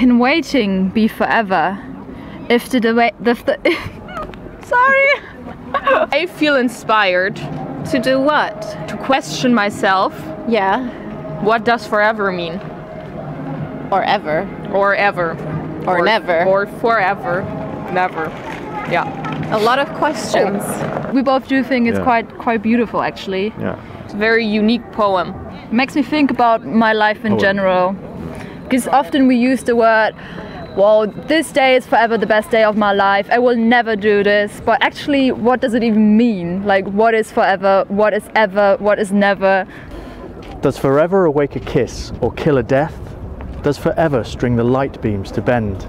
Can waiting be forever? If Sorry! I feel inspired. To do what? To question myself. Yeah. What does forever mean? Or ever. Or ever. Or never. Or forever. Never. Yeah. A lot of questions. We both do think it's quite beautiful, actually. Yeah. It's a very unique poem. It makes me think about my life in general. Because often we use the word, well, this day is forever the best day of my life. I will never do this. But actually, what does it even mean? Like, what is forever? What is ever? What is never? Does forever awake a kiss or kill a death? Does forever string the light beams to bend?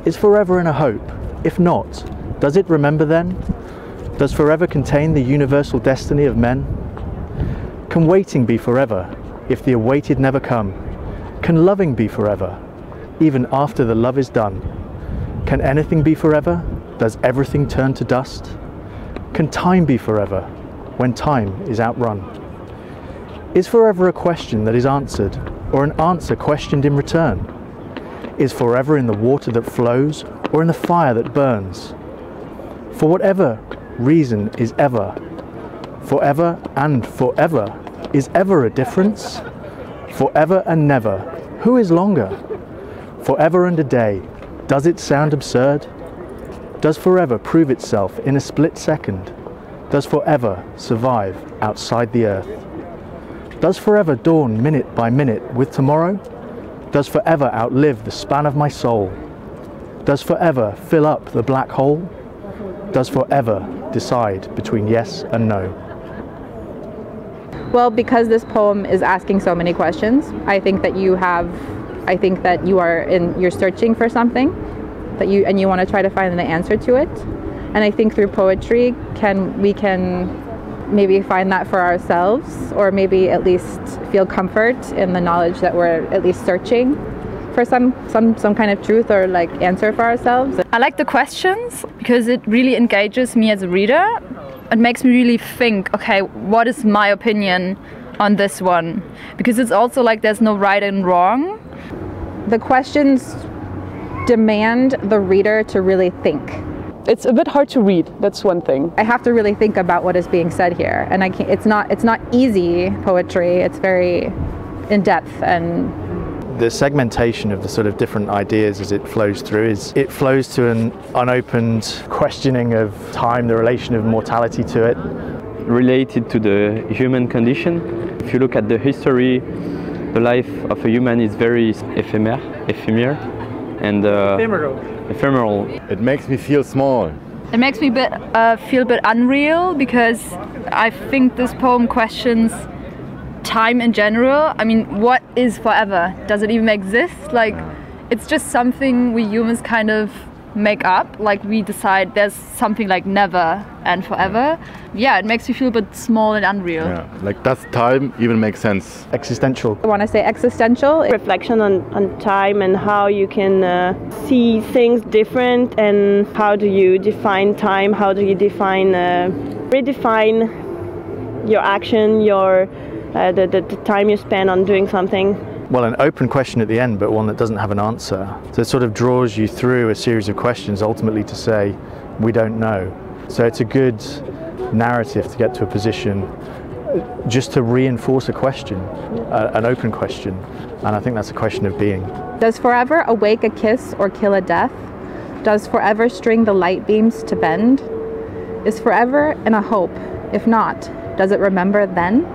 Is forever in a hope? If not, does it remember then? Does forever contain the universal destiny of men? Can waiting be forever if the awaited never come? Can loving be forever, even after the love is done? Can anything be forever? Does everything turn to dust? Can time be forever when time is outrun? Is forever a question that is answered, or an answer questioned in return? Is forever in the water that flows, or in the fire that burns? For whatever reason is ever, forever and forever, is ever a difference? Forever and never, who is longer? Forever and a day, does it sound absurd? Does forever prove itself in a split second? Does forever survive outside the earth? Does forever dawn minute by minute with tomorrow? Does forever outlive the span of my soul? Does forever fill up the black hole? Does forever decide between yes and no? Well, because this poem is asking so many questions, I think that you're searching for something and you want to try to find the answer to it. And I think through poetry we can maybe find that for ourselves, or maybe at least feel comfort in the knowledge that we're at least searching for some kind of truth or like answer for ourselves. I like the questions because it really engages me as a reader. It makes me really think, okay, what is my opinion on this one? Because it's also like there's no right and wrong. The questions demand the reader to really think. It's a bit hard to read, that's one thing. I have to really think about what is being said here, and it's not easy poetry. It's very in-depth, and the segmentation of the sort of different ideas as it flows through it flows to an unopened questioning of time, the relation of mortality to it. Related to the human condition. If you look at the history, the life of a human is very ephemeral and ephemeral. It makes me feel small. It makes me feel a bit unreal, because I think this poem questions time in general. I mean, what is forever? Does it even exist? Like, it's just something we humans kind of make up. Like, we decide there's something like never and forever. Yeah, it makes me feel a bit small and unreal. Yeah, like, does time even make sense? Existential. I want to say existential. Reflection on time and how you can see things different, and how do you define time, how do you redefine your action, the time you spend on doing something. Well, an open question at the end, but one that doesn't have an answer. So it sort of draws you through a series of questions, ultimately to say, we don't know. So it's a good narrative to get to a position just to reinforce a question, an open question. And I think that's a question of being. Does forever awake a kiss or kill a death? Does forever string the light beams to bend? Is forever in a hope? If not, does it remember then?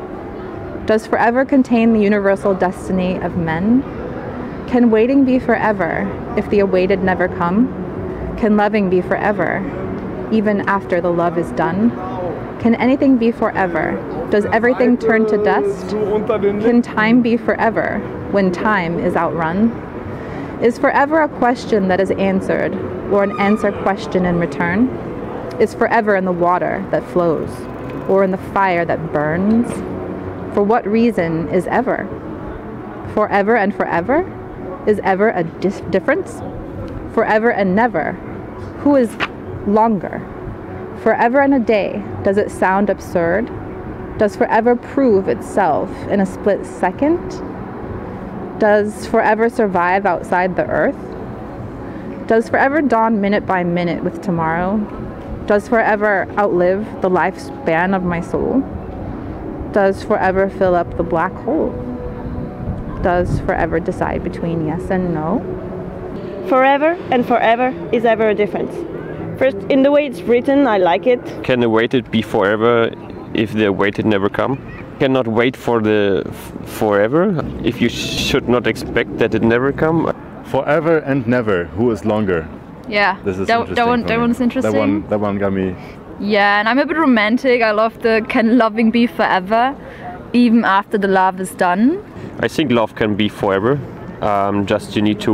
Does forever contain the universal destiny of men? Can waiting be forever if the awaited never come? Can loving be forever even after the love is done? Can anything be forever? Does everything turn to dust? Can time be forever when time is outrun? Is forever a question that is answered, or an answer question in return? Is forever in the water that flows, or in the fire that burns? For what reason is ever? Forever and forever? Is ever a difference? Forever and never? Who is longer? Forever and a day, does it sound absurd? Does forever prove itself in a split second? Does forever survive outside the earth? Does forever dawn minute by minute with tomorrow? Does forever outlive the lifespan of my soul? Does forever fill up the black hole? Does forever decide between yes and no? Forever and forever is ever a difference. First, in the way it's written, I like it. Can the waited be forever if the waited never come? Cannot wait for the forever if you should not expect that it never come. Forever and never, who is longer? Yeah, This is that interesting. one's interesting. That one got me. Yeah, and I'm a bit romantic. I love the can loving be forever, even after the love is done. I think love can be forever. Just you need to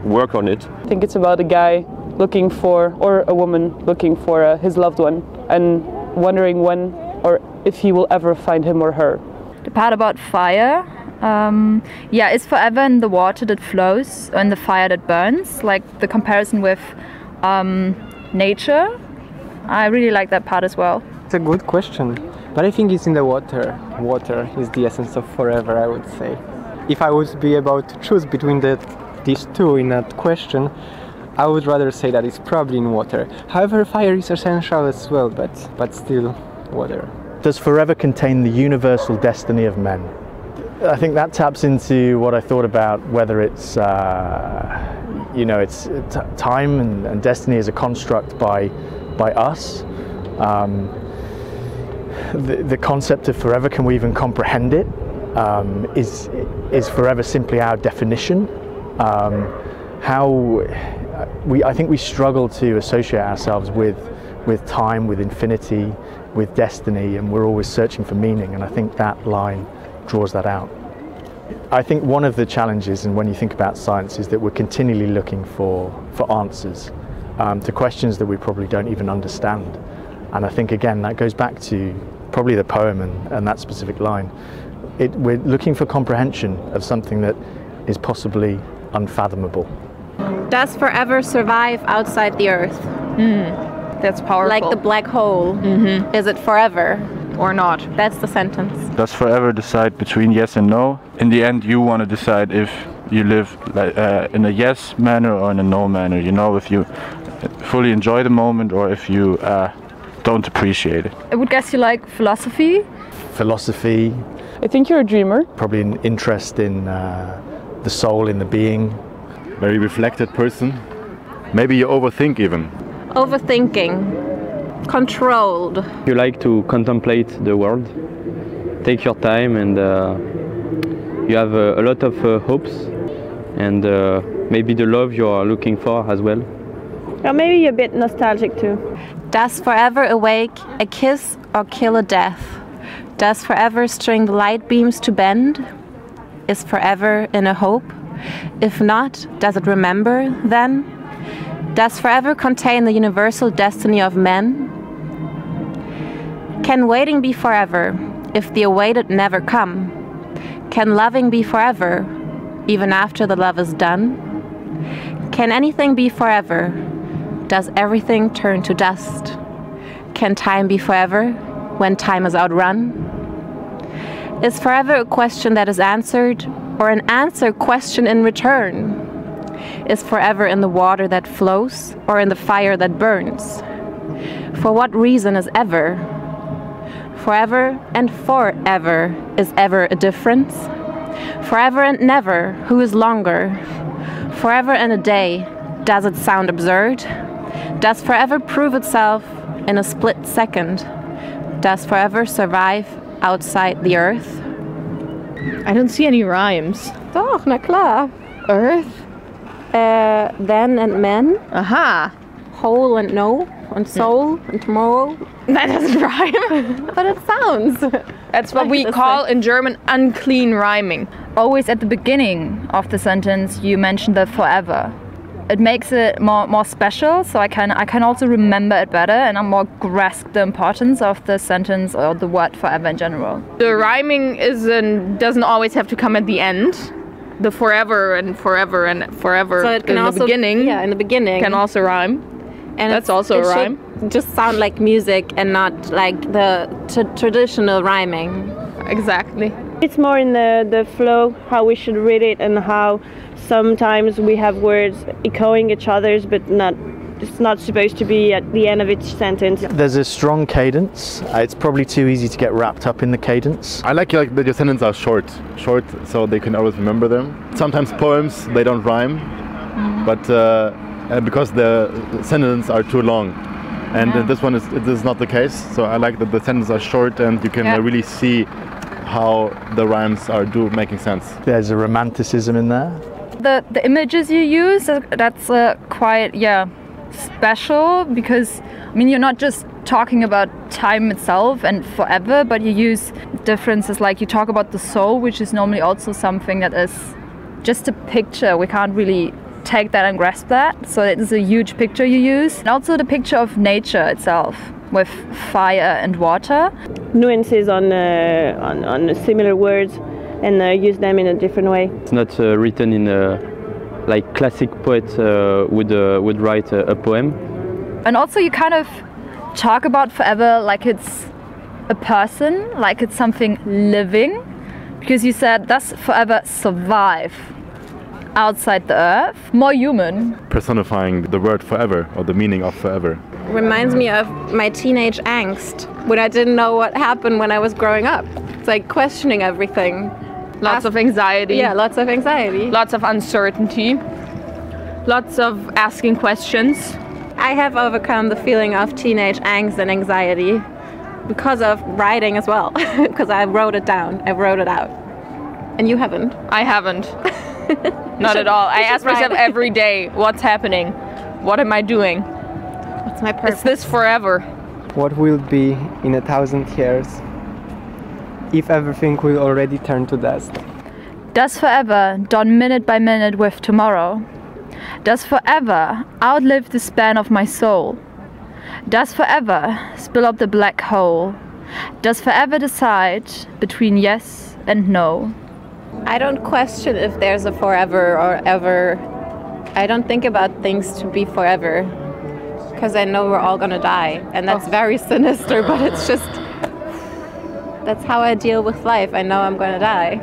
work on it. I think it's about a guy looking for, or a woman looking for his loved one and wondering when or if he will ever find him or her. The part about fire, yeah, is forever in the water that flows and the fire that burns, like the comparison with nature. I really like that part as well. It's a good question, but I think it's in the water. Water is the essence of forever, I would say. If I would be able to choose between these two in that question, I would rather say that it's probably in water. However, fire is essential as well, but still water. Does forever contain the universal destiny of men? I think that taps into what I thought about whether it's, it's time and destiny is a construct by us. The concept of forever, can we even comprehend it? Is forever simply our definition? I think we struggle to associate ourselves with time, with infinity, with destiny, and we're always searching for meaning, and I think that line draws that out. I think one of the challenges, and when you think about science, is that we're continually looking for answers to questions that we probably don't even understand. And I think, again, that goes back to probably the poem and that specific line. We're looking for comprehension of something that is possibly unfathomable. Does forever survive outside the earth? That's powerful. Like the black hole. Is it forever? Or not. That's the sentence. Does forever decide between yes and no? In the end, you want to decide if you live in a yes manner or in a no manner. You know, if you fully enjoy the moment or if you don't appreciate it. I would guess you like philosophy. Philosophy. I think you're a dreamer. Probably an interest in the soul, in the being. Very reflected person. Maybe you overthink even. Overthinking. Controlled. You like to contemplate the world, take your time, and you have a lot of hopes and maybe the love you are looking for as well. Or maybe a bit nostalgic too. Does forever awake a kiss or kill a death? Does forever string the light beams to bend? Is forever in a hope? If not, does it remember then? Does forever contain the universal destiny of men? Can waiting be forever if the awaited never come? Can loving be forever even after the love is done? Can anything be forever? Does everything turn to dust? Can time be forever when time is outrun? Is forever a question that is answered or an answer question in return? Is forever in the water that flows or in the fire that burns? For what reason is ever? Forever and forever, is ever a difference? Forever and never, who is longer? Forever and a day, does it sound absurd? Does forever prove itself in a split second? Does forever survive outside the earth? I don't see any rhymes. Doch, na klar. Earth? Then and men. Aha. Whole and no. And soul and tomorrow. That doesn't rhyme. But it sounds. That's what we call in German unclean rhyming. Always at the beginning of the sentence you mention the forever. It makes it more special, so I can also remember it better and I more grasp the importance of the sentence or the word forever in general. The rhyming doesn't always have to come at the end. The forever and forever and forever so it can in also, the beginning. Yeah, in the beginning. Can also rhyme. And that's also a rhyme. Should just sound like music and not like the traditional rhyming. Exactly. It's more in the flow, how we should read it, and how sometimes we have words echoing each other's, but it's not supposed to be at the end of each sentence. There's a strong cadence. It's probably too easy to get wrapped up in the cadence. I like that your sentences are short, so they can always remember them. Sometimes poems, they don't rhyme, but because the sentences are too long. And this one is not the case, so I like that the sentences are short and you can really see how the rhymes are making sense. There's a romanticism in there. The images you use, that's quite special, because I mean, you're not just talking about time itself and forever, but you use differences, like you talk about the soul, which is normally also something that is just a picture. We can't really take that and grasp that, so it is a huge picture you use. And also the picture of nature itself, with fire and water. Nuances on similar words and use them in a different way. It's not written in like classic poets would write a poem. And also you kind of talk about forever like it's a person, like it's something living, because you said, does forever survive outside the earth? More human. Personifying the word forever, or the meaning of forever. Reminds me of my teenage angst when I didn't know what happened when I was growing up. It's like questioning everything. Lots of anxiety. Yeah, lots of anxiety. Lots of uncertainty. Lots of asking questions. I have overcome the feeling of teenage angst and anxiety because of writing as well. Because I wrote it down. I wrote it out. And you haven't. I haven't. Not at all. I ask myself every day, what's happening? What am I doing? What's my purpose? Is this forever? What will be in 1,000 years if everything will already turn to dust? Does forever dawn minute by minute with tomorrow? Does forever outlive the span of my soul? Does forever spill up the black hole? Does forever decide between yes and no? I don't question if there's a forever or ever. I don't think about things to be forever, because I know we're all gonna die, and that's very sinister, but it's just, that's how I deal with life. I know I'm gonna die.